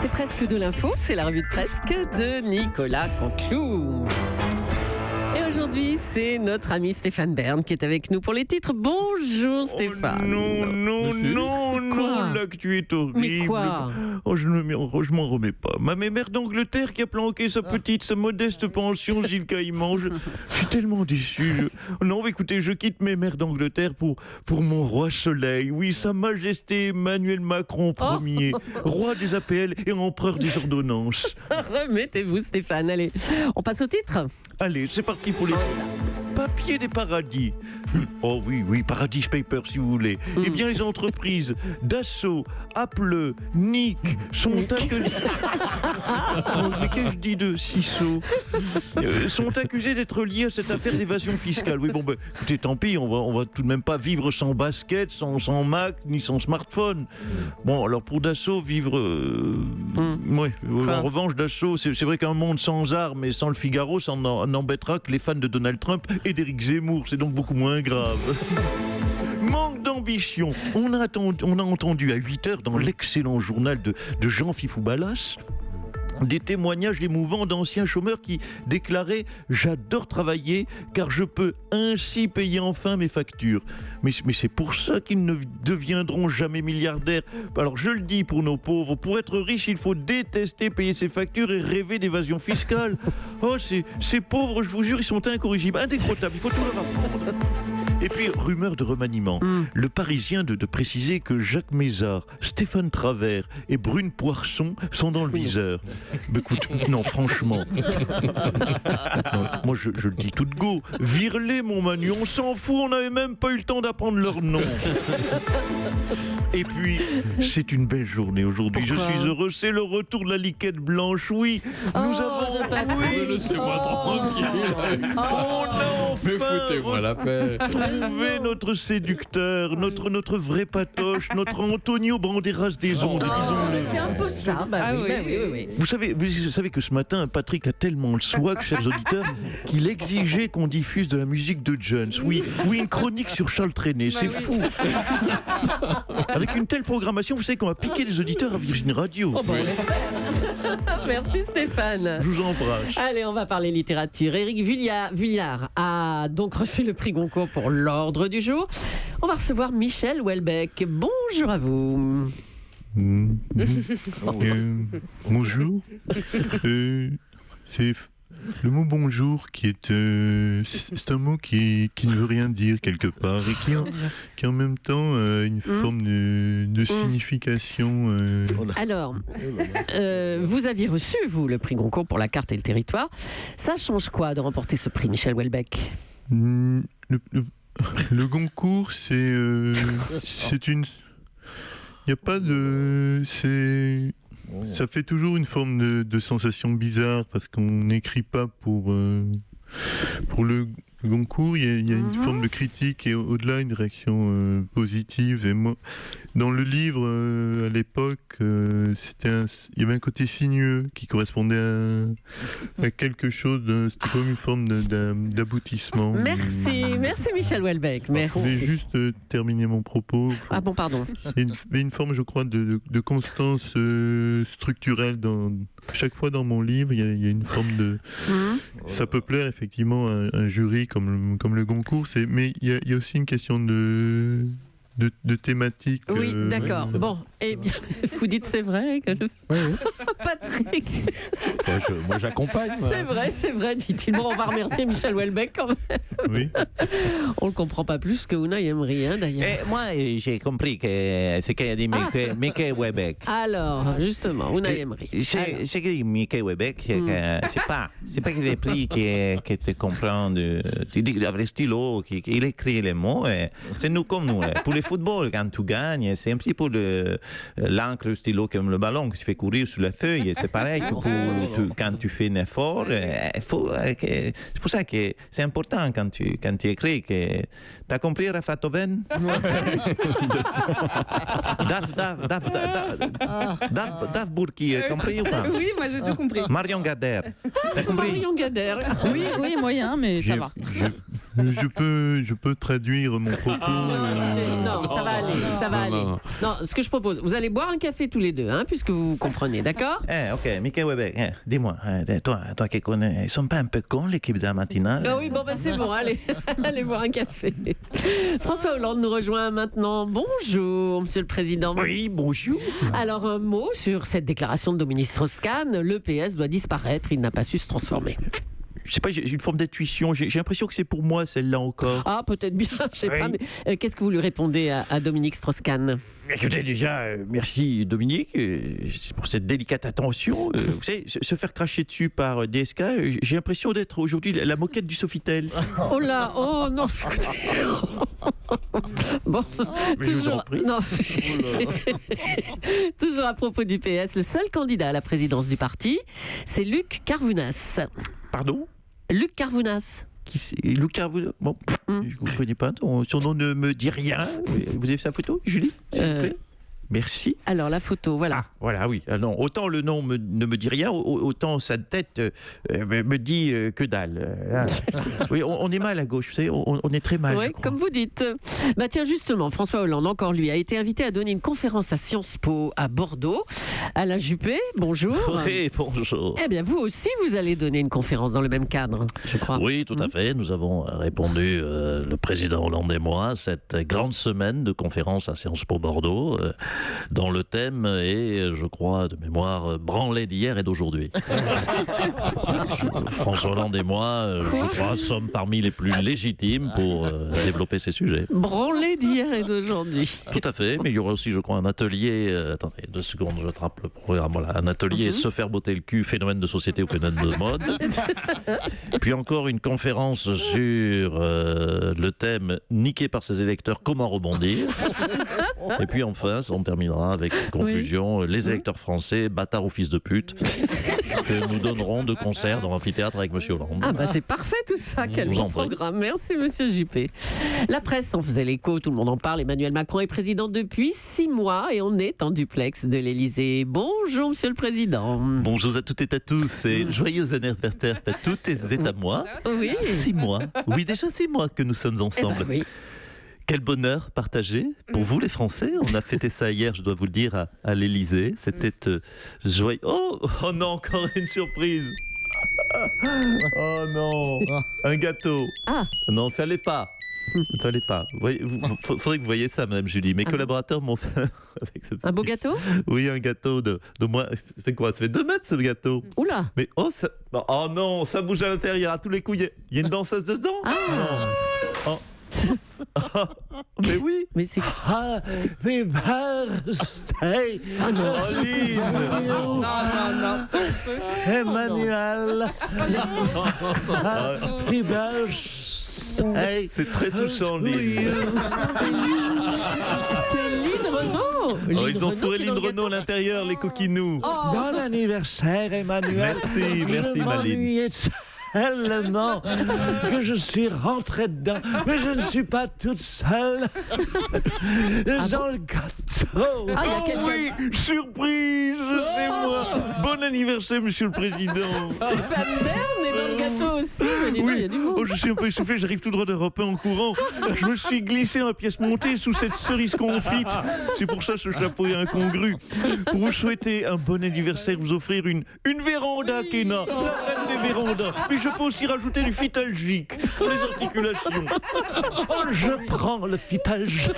C'est presque de l'info, c'est la revue de presque de Nicolas Canteloup. Et aujourd'hui, c'est notre ami Stéphane Bern qui est avec nous pour les titres. Bonjour Stéphane. Non, l'actu est horrible. Mais quoi? Je m'en remets pas. Ma mère d'Angleterre qui a planqué sa modeste pension aux îles Caïmans. Je suis tellement déçu. Non, écoutez, je quitte mes mères d'Angleterre pour mon roi soleil. Oui, Sa Majesté Emmanuel Macron Ier, roi des APL et empereur des ordonnances. Remettez-vous Stéphane, allez, on passe au titre. Allez, c'est parti pour les papiers des paradis. Oh oui, Paradis Paper si vous voulez. Eh bien, les entreprises Dassault, Apple, Nick sont accusées... mais qu'est-ce que je dis de Cisso sont accusées d'être liées à cette affaire d'évasion fiscale. Oui, écoutez, tant pis, on va tout de même pas vivre sans basket, sans Mac, ni sans smartphone. Bon, alors pour Dassault, vivre... Ouais, en revanche, Dassault, c'est vrai qu'un monde sans armes et sans le Figaro, ça n'embêtera que les fans de Donald Trump et d'Éric Zemmour. C'est donc beaucoup moins grave. Manque d'ambition. On a entendu à 8h dans l'excellent journal de Jean Fifou Ballas des témoignages émouvants d'anciens chômeurs qui déclaraient « J'adore travailler car je peux ainsi payer enfin mes factures ». Mais c'est pour ça qu'ils ne deviendront jamais milliardaires. Alors je le dis pour nos pauvres, pour être riche, il faut détester payer ses factures et rêver d'évasion fiscale. Oh, ces pauvres, je vous jure, ils sont incorrigibles, indécrottables, il faut tout leur apprendre. Et puis, rumeur de remaniement. Le Parisien de préciser que Jacques Mézard, Stéphane Travers et Brune Poirson sont dans le viseur. Mais écoute, non, franchement. Non, moi, je le dis tout de go. Vire-les, mon Manu, on s'en fout, on n'avait même pas eu le temps d'apprendre leur nom. Et puis, c'est une belle journée aujourd'hui. Je suis heureux, c'est le retour de la liquette blanche. Oui, nous avons... Laissez-moi tranquille. Mais foutez-moi la paix. Trouver notre séducteur, notre vrai patoche, notre Antonio Banderas des ondes, disons-le. C'est un peu ça. Oui. Vous savez que ce matin, Patrick a tellement le swag, chers auditeurs, qu'il exigeait qu'on diffuse de la musique de Jones. Oui, une chronique sur Charles Trenet, c'est fou. Avec une telle programmation, vous savez qu'on va piquer des auditeurs à Virgin Radio. On l'espère. Merci Stéphane. Je vous embrasse. Allez, on va parler littérature. Éric Vuillard a donc reçu le prix Goncourt pour l'ordre du jour. On va recevoir Michel Houellebecq. Bonjour à vous. Bonjour. C'est le mot bonjour qui est c'est un mot qui ne veut rien dire quelque part et qui en même temps une forme de signification. Alors, vous aviez reçu, vous, le prix Goncourt pour la carte et le territoire. Ça change quoi de remporter ce prix, Michel Houellebecq? Le Goncourt, c'est une... Il n'y a pas de... Ça fait toujours une forme de sensation bizarre parce qu'on n'écrit pas pour le Goncourt. Il y a une forme de critique et au-delà une réaction positive. Et moi, dans le livre, à l'époque, il y avait un côté sinueux qui correspondait à quelque chose. C'était comme une forme d'aboutissement. Merci Michel Houellebecq. Merci. Je vais juste terminer mon propos. Ah bon, pardon. Il y a une forme, je crois, de constance structurelle. Chaque fois dans mon livre, il y a une forme de... Ça peut plaire effectivement à un jury comme le Goncourt, mais il y a aussi une question de thématique. Oui, d'accord. Bon, eh bien, vous dites c'est vrai que Patrick. Moi, j'accompagne. C'est vrai, dit-il. Bon, on va remercier Michel Houellebecq quand même. Oui. On le comprend pas plus que Unai Emery, d'ailleurs. Moi, j'ai compris que ce qu'a dit Mickey Houellebecq. Alors, justement, Unai Emery. Ce que dit Mickey Houellebecq, c'est pas que j'ai pris que tu comprends. Tu dis avec le stylo, qu'il écrit les mots. C'est nous comme nous. Pour le football, quand tu gagnes, c'est un petit peu l'encre, le stylo comme le ballon que tu fais courir sur la feuille. C'est pareil que quand tu fais un effort. C'est pour ça que c'est important quand tu écris. T'as compris, Rafa Toven? Daf Bourki, compris ou pas? Oui, moi j'ai tout compris. Marion Gader. T'as compris? Marion Gader. Oui, moyen, mais ça va. Je peux traduire mon propos. Non, non, ça va aller, ça va aller. Non, ce que je propose, vous allez boire un café tous les deux, hein, puisque vous vous comprenez, d'accord? Ok, Mickey Weber, dis-moi, toi qui connais, ils sont pas un peu cons l'équipe de la matinale? Ah oui, bon, c'est bon, allez, allez boire un café. François Hollande nous rejoint maintenant. Bonjour, Monsieur le Président. Oui, bonjour. Alors, un mot sur cette déclaration de Dominique Strauss-Kahn. Le PS doit disparaître, il n'a pas su se transformer. Je sais pas, j'ai une forme d'intuition. J'ai l'impression que c'est pour moi, celle-là encore. Ah, peut-être bien, je sais pas. Mais, qu'est-ce que vous lui répondez à Dominique Strauss-Kahn? Écoutez, déjà, merci Dominique pour cette délicate attention. Vous savez, se faire cracher dessus par DSK, j'ai l'impression d'être aujourd'hui la moquette du Sofitel. Oh là, oh non. Bon, Mais je vous en toujours, prie. non. Toujours à propos du PS, le seul candidat à la présidence du parti, c'est Luc Carvounas. Pardon? Luc Carvounas. Qui c'est? Lucas, bon, je ne vous connais pas, son nom ne me dit rien. Vous avez sa photo, Julie, s'il vous plaît? Merci. Alors, la photo, voilà. Ah, voilà, oui. Ah, non, autant le nom ne me dit rien, autant sa tête me dit que dalle. Oui, on est mal à gauche, vous savez, on est très mal. Oui, comme vous dites. Bah tiens, justement, François Hollande, encore lui, a été invité à donner une conférence à Sciences Po à Bordeaux. Alain Juppé, bonjour. Oui, bonjour. Eh bien, vous aussi, vous allez donner une conférence dans le même cadre, je crois. Oui, tout à fait. Nous avons répondu, le président Hollande et moi, cette grande semaine de conférence à Sciences Po Bordeaux, dont le thème est, je crois, de mémoire, branlé d'hier et d'aujourd'hui. François Hollande et moi, je crois, sommes parmi les plus légitimes pour développer ces sujets. Branlé d'hier et d'aujourd'hui. Tout à fait, mais il y aura aussi, je crois, un atelier. Attendez, 2 secondes, je attrape le programme. Voilà, un atelier se faire botter le cul, phénomène de société ou phénomène de mode. Puis encore une conférence sur le thème niqué par ses électeurs, comment rebondir. Et puis enfin, on terminera avec une conclusion, les électeurs français, bâtards ou fils de pute, que nous donnerons de concert dans l'amphithéâtre avec Monsieur Hollande. Ah bah c'est parfait tout ça, quel Vous bon en prie. programme. Merci Monsieur Juppé. La presse en faisait l'écho, tout le monde en parle. Emmanuel Macron est président depuis 6 mois et on est en duplex de l'Élysée. Bonjour Monsieur le Président. Bonjour à toutes et à tous et joyeux anniversaire à toutes et à moi. Oui. 6 mois, oui déjà 6 mois que nous sommes Eh ben ensemble. oui. Quel bonheur partagé pour vous les Français. On a fêté ça hier, je dois vous le dire, à l'Élysée. C'était joyeux. Oh non, encore une surprise. Oh non, un gâteau. Ah. Non, fallait pas. Fallait pas. Faudrait que vous voyiez ça, Madame Julie. Mes collaborateurs m'ont fait avec ce Un beau petit- gâteau? Oui, un gâteau de moins. Ça fait quoi? Ça fait 2 mètres ce gâteau. Oula. Mais oh non, ça bouge à l'intérieur à tous les coups. Il y a une danseuse dedans. Oh. Mais oui. Mais c'est... Happy birthday, Ah non. Pauline. Emmanuel. Happy birthday. C'est très touchant, Lynn. C'est Lynn Renaud. Oh, ils ont fourré qui est dans Lynn le Renaud à l'intérieur, les coquinous. Oh. Bon anniversaire, Emmanuel. Merci, Maline. Tellement que je suis rentrée dedans, mais je ne suis pas toute seule. Dans le gâteau. Ah, il y a Oh quelqu'un... oui, surprise, c'est moi. Bon anniversaire, Monsieur le Président. Stéphane Bern est dans le gâteau aussi. Mais dis donc, il y a du monde. Oh, je suis un peu essoufflé, j'arrive tout droit d'Europe 1 en courant. Je me suis glissé dans la pièce montée sous cette cerise confite. C'est pour ça que ce chapeau est incongru. Pour vous souhaiter un bon anniversaire, vous offrir une véranda, Kéna. La reine des vérandas. Mais je peux aussi rajouter du Fitalgique pour les articulations. Oh, je prends le fitage.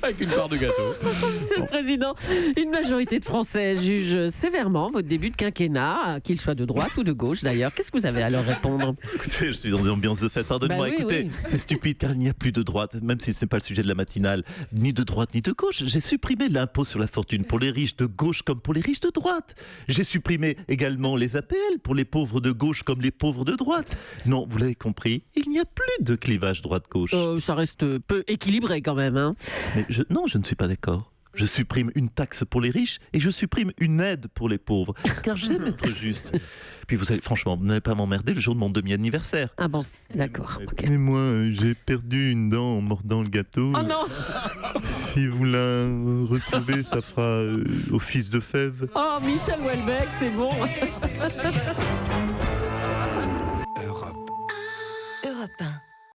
Avec une part de gâteau. Monsieur le Président, une majorité de Français juge sévèrement votre début de quinquennat, qu'il soit de droite ou de gauche d'ailleurs. Qu'est-ce que vous avez à leur répondre? Écoutez, je suis dans une ambiance de fête, pardonnez-moi. Bah oui, Écoutez, oui. c'est stupide car il n'y a plus de droite, même si ce n'est pas le sujet de la matinale, ni de droite ni de gauche. J'ai supprimé l'impôt sur la fortune pour les riches de gauche comme pour les riches de droite. J'ai supprimé également les APL pour les pauvres de gauche comme les pauvres de droite. Non, vous l'avez compris, il n'y a plus de clivage droite-gauche. Ça reste peu équilibré quand même. Hein. Mais non, je ne suis pas d'accord. Je supprime une taxe pour les riches et je supprime une aide pour les pauvres, car j'aime être juste. Puis vous savez, franchement, vous n'allez pas m'emmerder le jour de mon demi-anniversaire. Ah bon, d'accord. ok. Et moi, j'ai perdu une dent en mordant le gâteau. Oh non. Si vous la retrouvez, ça fera office de fève. Oh, Michel Houellebecq, c'est bon. Europe 1.